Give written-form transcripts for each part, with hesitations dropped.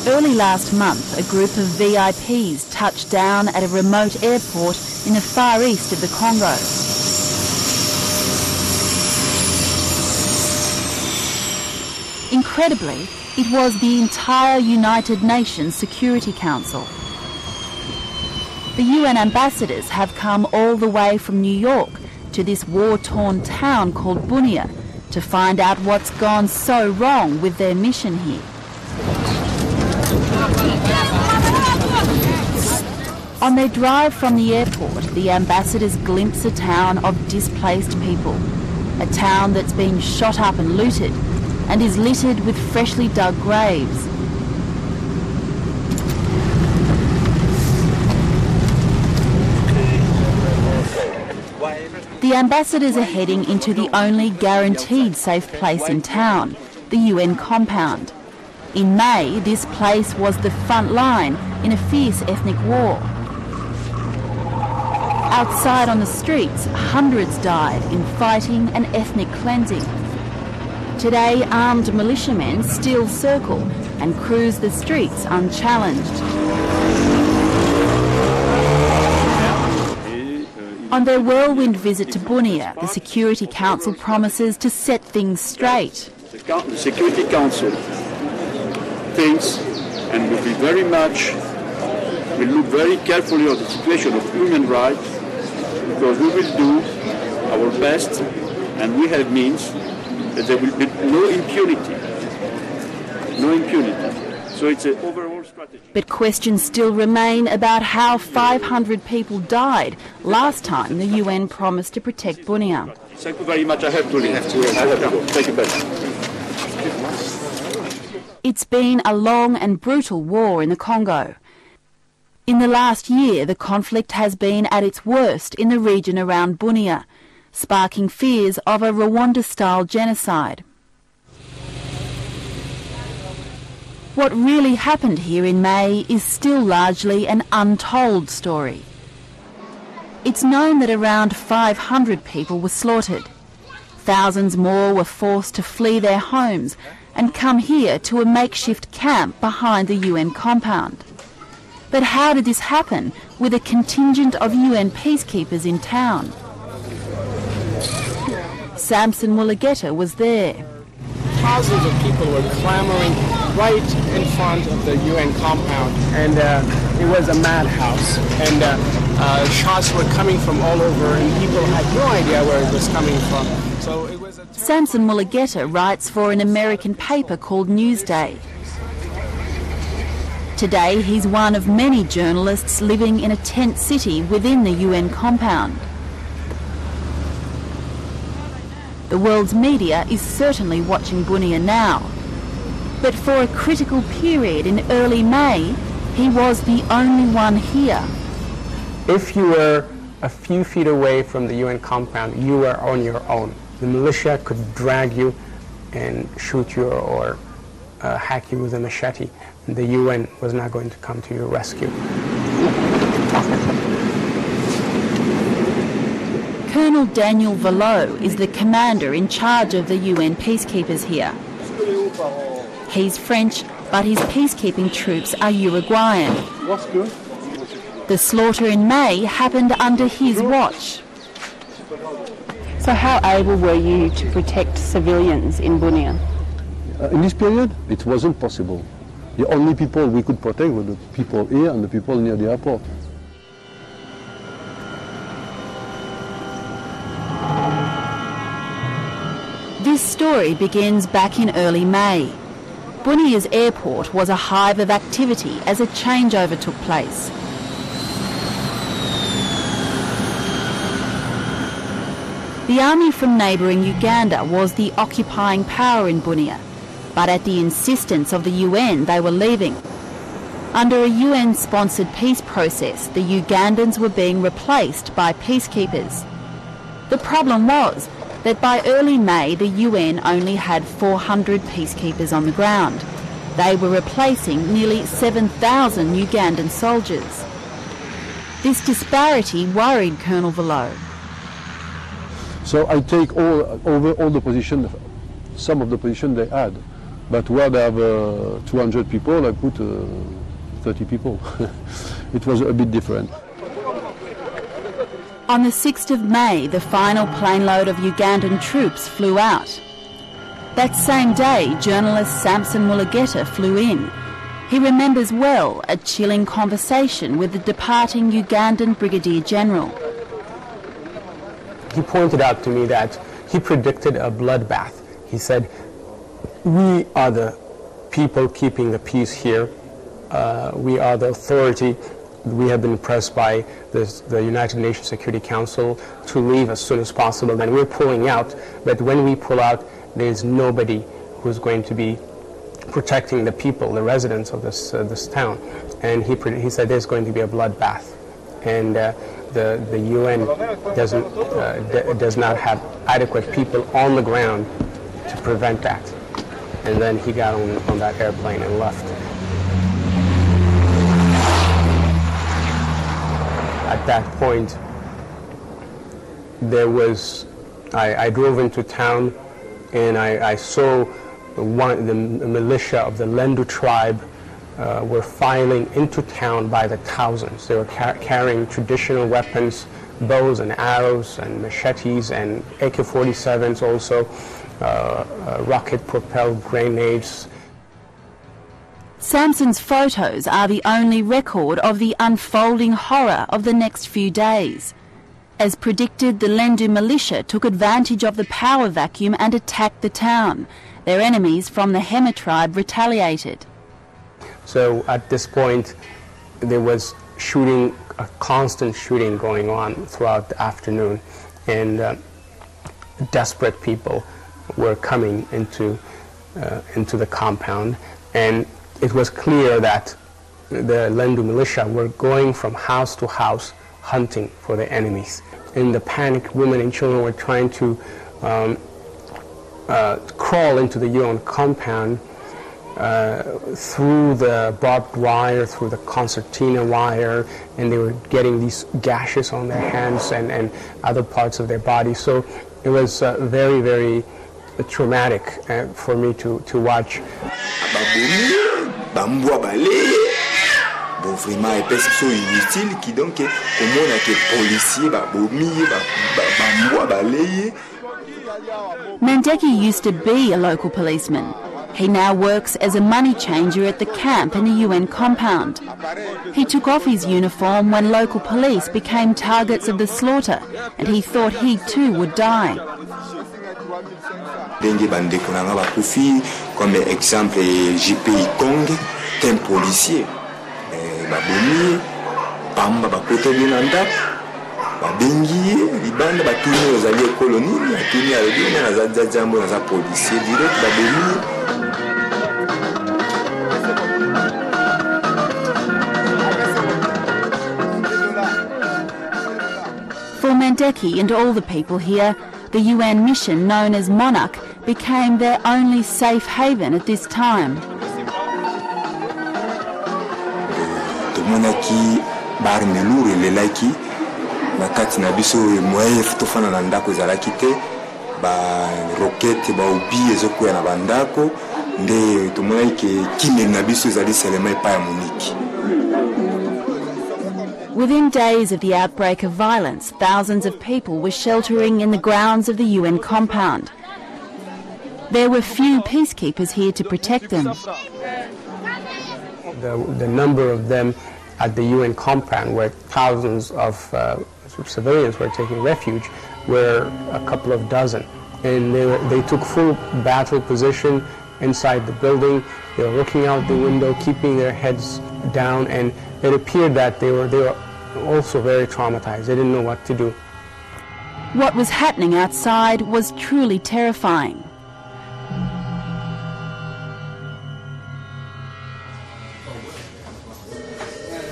Early last month, a group of VIPs touched down at a remote airport in the far east of the Congo. Incredibly, it was the entire United Nations Security Council. The UN ambassadors have come all the way from New York to this war-torn town called Bunia to find out what's gone so wrong with their mission here. On their drive from the airport, the ambassadors glimpse a town of displaced people, a town that's been shot up and looted and is littered with freshly dug graves. The ambassadors are heading into the only guaranteed safe place in town, the UN compound. In May, this place was the front line in a fierce ethnic war. Outside on the streets, hundreds died in fighting and ethnic cleansing. Today, armed militiamen still circle and cruise the streets unchallenged. On their whirlwind visit to Bunia, the Security Council promises to set things straight. The Security Council thinks and will look very carefully at the situation of human rights, because we will do our best and we have means that there will be no impunity. No impunity. So it's an overall strategy. But questions still remain about how 500 people died last time the UN promised to protect Bunia. Thank you very much. I have to leave. I have to go. Thank you very much. It's been a long and brutal war in the Congo. In the last year, the conflict has been at its worst in the region around Bunia, sparking fears of a Rwanda-style genocide. What really happened here in May is still largely an untold story. It's known that around 500 people were slaughtered. Thousands more were forced to flee their homes and come here to a makeshift camp behind the UN compound. But how did this happen with a contingent of UN peacekeepers in town? Samson Mulugeta was there. Thousands of people were clamoring right in front of the UN compound, and it was a madhouse. And shots were coming from all over, and people had no idea where it was coming from. So it was Samson Mulugeta writes for an American paper called Newsday. Today, he's one of many journalists living in a tent city within the UN compound. The world's media is certainly watching Bunia now. But for a critical period in early May, he was the only one here. If you were a few feet away from the UN compound, you were on your own. The militia could drag you and shoot you or hack you with a machete. The UN was not going to come to your rescue. Colonel Daniel Vallot is the commander in charge of the UN peacekeepers here. He's French, but his peacekeeping troops are Uruguayan. The slaughter in May happened under his watch. So how able were you to protect civilians in Bunia? In this period, it wasn't possible. The only people we could protect were the people here and the people near the airport. This story begins back in early May. Bunia's airport was a hive of activity as a changeover took place. The army from neighbouring Uganda was the occupying power in Bunia, but at the insistence of the UN they were leaving. Under a UN-sponsored peace process, the Ugandans were being replaced by peacekeepers. The problem was that by early May the UN only had 400 peacekeepers on the ground. They were replacing nearly 7,000 Ugandan soldiers. This disparity worried Colonel Vallot. So I take over all the position, some of the position they had. But where they have 200 people, I put 30 people. It was a bit different. On the 6th of May, the final plane load of Ugandan troops flew out. That same day, journalist Samson Mulugeta flew in. He remembers well a chilling conversation with the departing Ugandan Brigadier General. He pointed out to me that he predicted a bloodbath. He said, "We are the people keeping the peace here. We are the authority. We have been pressed by the United Nations Security Council to leave as soon as possible, and we're pulling out. But when we pull out, there's nobody who's going to be protecting the people, the residents of this town." And he said there's going to be a bloodbath, and the UN does not have adequate people on the ground to prevent that. And then he got on that airplane and left. At that point, I drove into town, and I saw the militia of the Lendu tribe were filing into town by the thousands. They were carrying traditional weapons, bows and arrows and machetes and AK-47s also, rocket-propelled grenades. Samson's photos are the only record of the unfolding horror of the next few days. As predicted, the Lendu militia took advantage of the power vacuum and attacked the town. Their enemies from the Hema tribe retaliated. So at this point, there was shooting, a constant shooting going on throughout the afternoon, and desperate people were coming into the compound, and it was clear that the Lendu militia were going from house to house hunting for their enemies. In the panic, women and children were trying to crawl into the UN compound through the barbed wire, through the concertina wire, and they were getting these gashes on their hands and other parts of their body. So it was very, very traumatic for me to watch. Mandeki used to be a local policeman. He now works as a money changer at the camp in the UN compound. He took off his uniform when local police became targets of the slaughter, and he thought he too would die. Comme exemple JPI Kong, un policier, baboni, bamba bakote binanda, babengi, libanda batuni ozali colonie, batuni alobina na za jambo na za policier direct baboni. For Mandeki and all the people here, the UN mission known as Monarch became their only safe haven at this time. Tomonaki barmeluru elelaki nakati na biso moye futofana na ndako ezalaki te ba roquette ba obi ezokuya na bandako nde tomonaki kimeli na biso ezali selema epai ya Muniki. Within days of the outbreak of violence, thousands of people were sheltering in the grounds of the UN compound. There were few peacekeepers here to protect them. The number of them at the UN compound, where thousands of civilians were taking refuge, were a couple of dozen. And they took full battle position inside the building. They were looking out the window, keeping their heads down, and it appeared that they were also very traumatized. They didn't know what to do. What was happening outside was truly terrifying.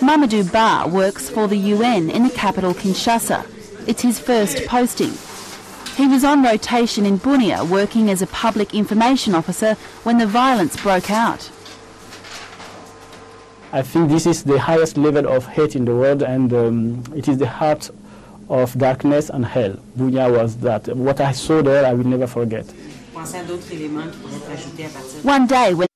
Mamadou Ba works for the UN in the capital Kinshasa. It's his first posting. He was on rotation in Bunia working as a public information officer when the violence broke out. I think this is the highest level of hate in the world, and it is the heart of darkness and hell. Bunia was that. What I saw there, I will never forget. One day when